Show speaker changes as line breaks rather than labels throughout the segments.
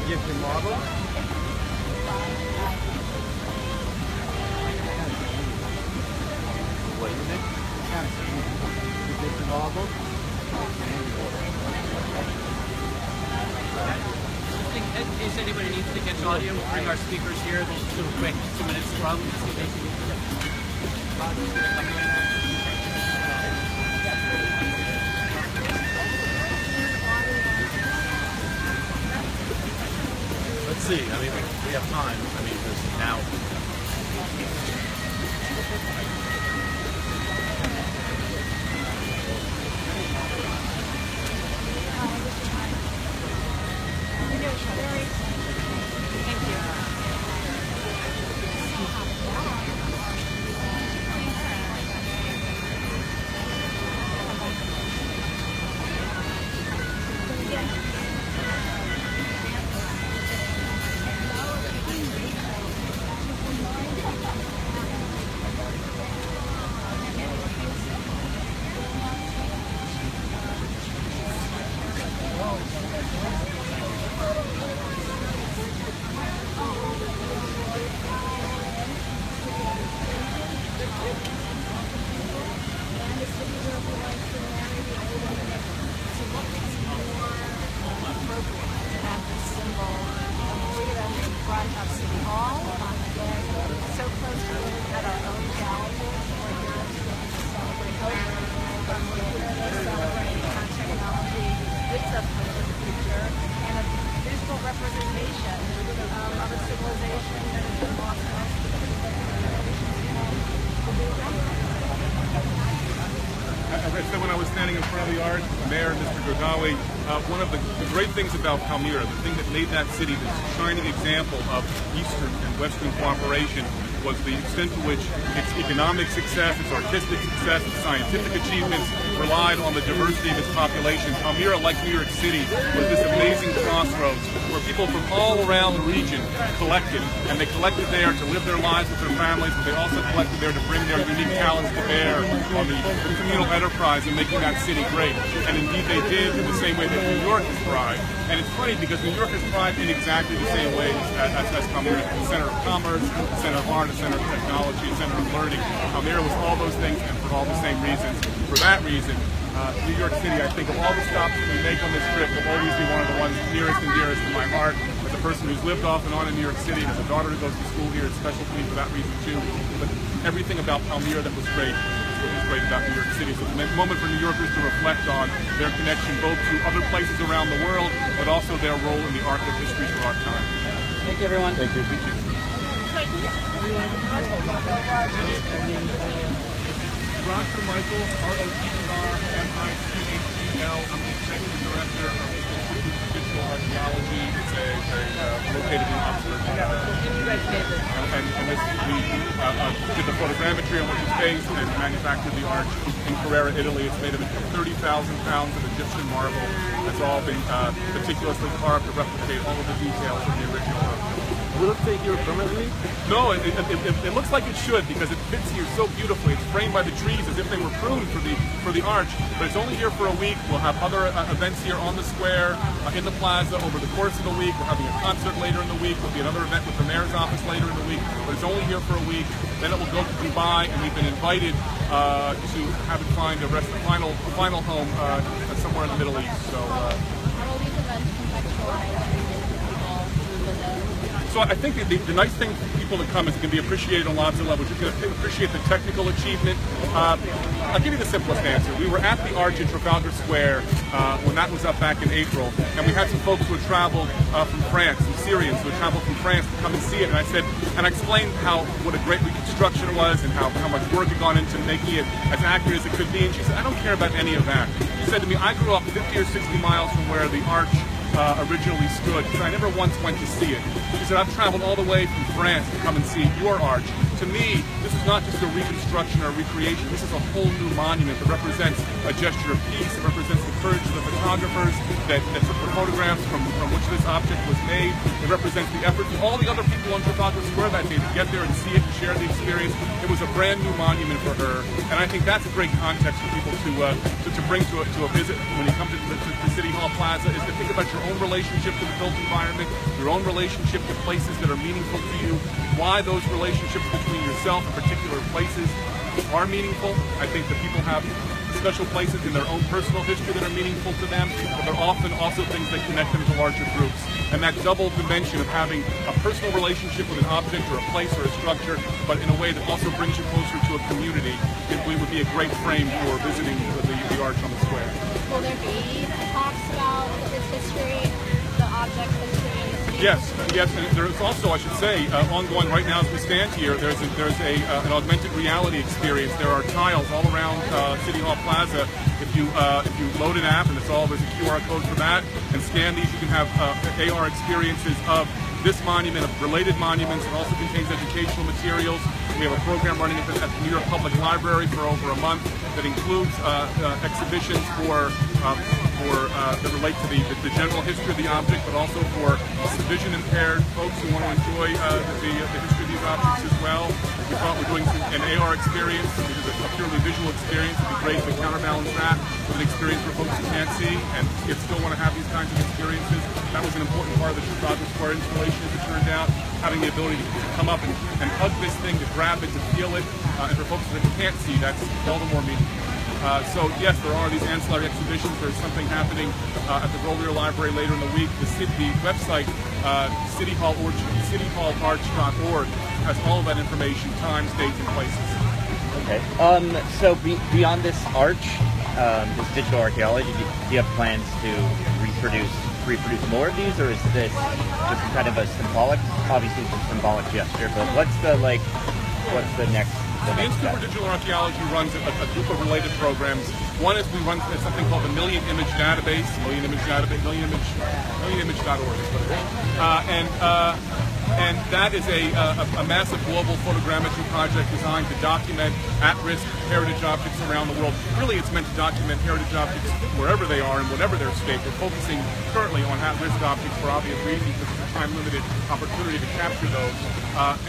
Egyptian marble. What is it? Egyptian marble.
In case anybody needs to catch audio, we'll bring our speakers here. They'll do a quick 2-minute scrum.
Let's see. I mean, we have time. I mean, there's now.
As I said when I was standing in front of the art, the mayor, Mr. Godawi, one of the great things about Palmyra, the thing that made that city this shining example of Eastern and Western cooperation, was the extent to which its economic success, its artistic success, its scientific achievements relied on the diversity of its population. Palmyra, like New York City, was this amazing crossroads where people from all around the region collected, and they collected there to live their lives with their families, but they also collected there to bring their unique talents to bear on the communal enterprise in making that city great. And indeed they did in the same way that New York has thrived. And it's funny because New York has thrived in exactly the same ways as Palmyra, the center of commerce, the center of art, the center of technology, the center of learning. Palmyra was all those things and for all the same reasons. For that reason, New York City, I think of all the stops that we make on this trip, will always be one of the ones nearest and dearest to my heart. As a person who's lived off and on in New York City, and as a daughter who goes to school here, it's special to me for that reason too. But everything about Palmyra that was great is great about New York City. So it's a moment for New Yorkers to reflect on their connection both to other places around the world, but also their role in the arc of history through our time.
Thank you, everyone.
Thank you. Roger Michael, R-O-G-E-R-M-I-C-H-E. Bell. I'm the executive director of the Institute for Digital Archaeology. It's located in Oxford. And this, we did the photogrammetry on which it's based and manufactured the arch in Carrara, Italy. It's made of 30,000 pounds of Egyptian marble. It's all been meticulously carved to replicate all of the details of the original arch.
Will it stay here permanently?
No, it looks like it should because it fits here so beautifully. It's framed by the trees as if they were pruned for the arch, but it's only here for a week. We'll have other events here on the square, in the plaza over the course of the week. We're having a concert later in the week. There'll be another event with the mayor's office later in the week, but it's only here for a week. Then it will go to Dubai, and we've been invited to have it find a final home somewhere in the Middle East. So.
How will these events contextualize people who visit?
So I think the nice thing for people to come is it can be appreciated on lots of levels. You can appreciate the technical achievement. I'll give you the simplest answer. We were at the arch in Trafalgar Square when that was up back in April, and we had some folks who had traveled from France, some Syrians who had traveled from France to come and see it. And I explained what a great reconstruction it was and how much work had gone into making it as accurate as it could be. And she said, I don't care about any of that. She said to me, I grew up 50 or 60 miles from where the arch originally stood, because I never once went to see it. She said, I've traveled all the way from France to come and see your arch. To me, this is not just a reconstruction or a recreation. This is a whole new monument that represents a gesture of peace. It represents the courage of the photographers that took the photographs from which this object was made. It represents the efforts of all the other people on Trafalgar Square that day to get there and see it and share the experience. It was a brand new monument for her, and I think that's a great context for people to bring to a visit when you come to City Hall Plaza, is to think about your own relationship to the built environment, your own relationship to places that are meaningful to you, why those relationships between yourself and particular places are meaningful. I think that people have special places in their own personal history that are meaningful to them, but they're often also things that connect them to larger groups. And that double dimension of having a personal relationship with an object or a place or a structure, but in a way that also brings you closer to a community, it would be a great frame for visiting the arch on the square.
Will there be talks about its history, the object's history?
Yes, and there's also, I should say, ongoing right now as we stand here, there's an augmented reality experience. There are tiles all around City Hall Plaza. If you load an app, and there's a QR code for that, and scan these, you can have AR experiences of this monument, of related monuments. It also contains educational materials. We have a program running at the New York Public Library for over a month that includes exhibitions that relate to the general history of the object, but also for vision impaired folks who want to enjoy the history of these objects as well. We thought we're doing an AR experience, which is a purely visual experience. It'd be great to counterbalance that with an experience for folks who can't see and yet still want to have these kinds of experiences. That was an important part of the Trafalgar Square installation, as it turned out, having the ability to come up and hug this thing, to grab it, to feel it, and for folks that can't see, that's all the more meaningful. So yes, there are these ancillary exhibitions. There's something happening at the Grolier Library later in the week. The website, cityhallarch.org, has all of that information, times, dates, and places.
Okay. So beyond this arch, this digital archaeology, do you have plans to reproduce more of these, or is this just kind of a symbolic, obviously it's a symbolic gesture, but what's the next?
The Institute for Digital Archaeology runs a group of related programs. One is we run something called the Million Image Database, millionimage.org is what it is. And that is a massive global photogrammetry project designed to document at-risk heritage objects around the world. Really, it's meant to document heritage objects wherever they are and whatever their state. We're focusing currently on at-risk objects for obvious reasons, because it's a time-limited opportunity to capture those.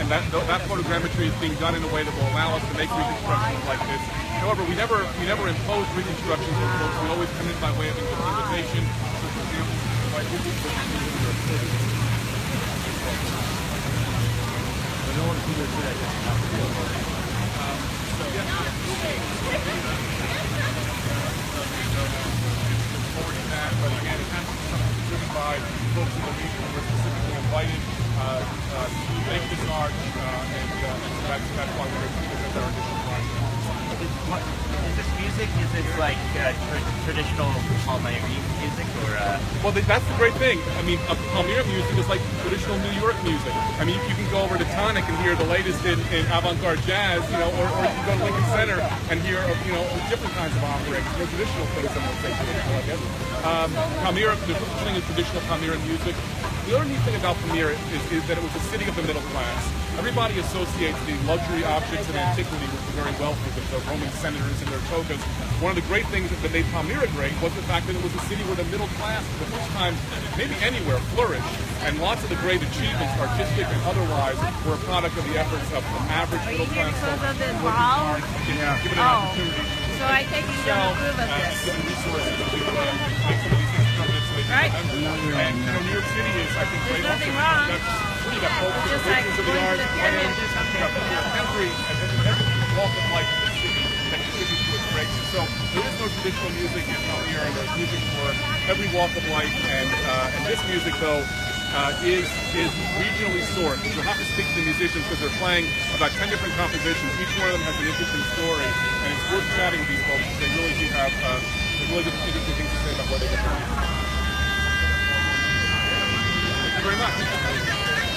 And that photogrammetry is being done in a way that will allow us to make reconstructions like this. However, we never impose reconstructions on folks. We always come in by way of invitation. So, for example,
I don't want to see this today.
But again, it has to be something driven by folks in the region who are specifically invited to make this arch, and that's why we're going to do this as our initial project.
Is this
music? Is this like traditional Palmyra music, or?
Well, that's the great thing. I mean, Palmyra music is like traditional New York music. I mean, you can go over to Tonic and hear the latest in avant-garde jazz, you know, or you can go to Lincoln Center and hear, you know, different kinds of offerings. You know, traditional things, some would say traditional, I guess. Palmyra, there's such a thing as traditional Palmyra music. The other neat thing about Palmyra is that it was a city of the middle class. Everybody associates the luxury objects of antiquity with the very wealthy, with the Roman senators and their togas. One of the great things that made Palmyra great was the fact that it was a city where the middle class, for the first time, maybe anywhere, flourished. And lots of the great achievements, artistic and otherwise, were a product of the efforts of average middle class folks.
Because of the Baal?
Given an opportunity.
So I take you to approve of this.
Given resources to make some of these things permanently.
Right.
And you know, New York City is, I think,
There's
great.
nothing wrong.
You got folks
It's
who
just
are
like
patrons of the
going to
arts.
the pyramids or something.
Every walk of life in the city that contributes to its greatness. So there is no traditional music in Palmyra. There's music for every walk of life, and this music though is regionally sourced. You'll have to speak to the musicians because they're playing about 10 different compositions. Each one of them has an interesting story, and it's worth chatting with these folks. They really do have really interesting things to say about what they do. Thank you very much.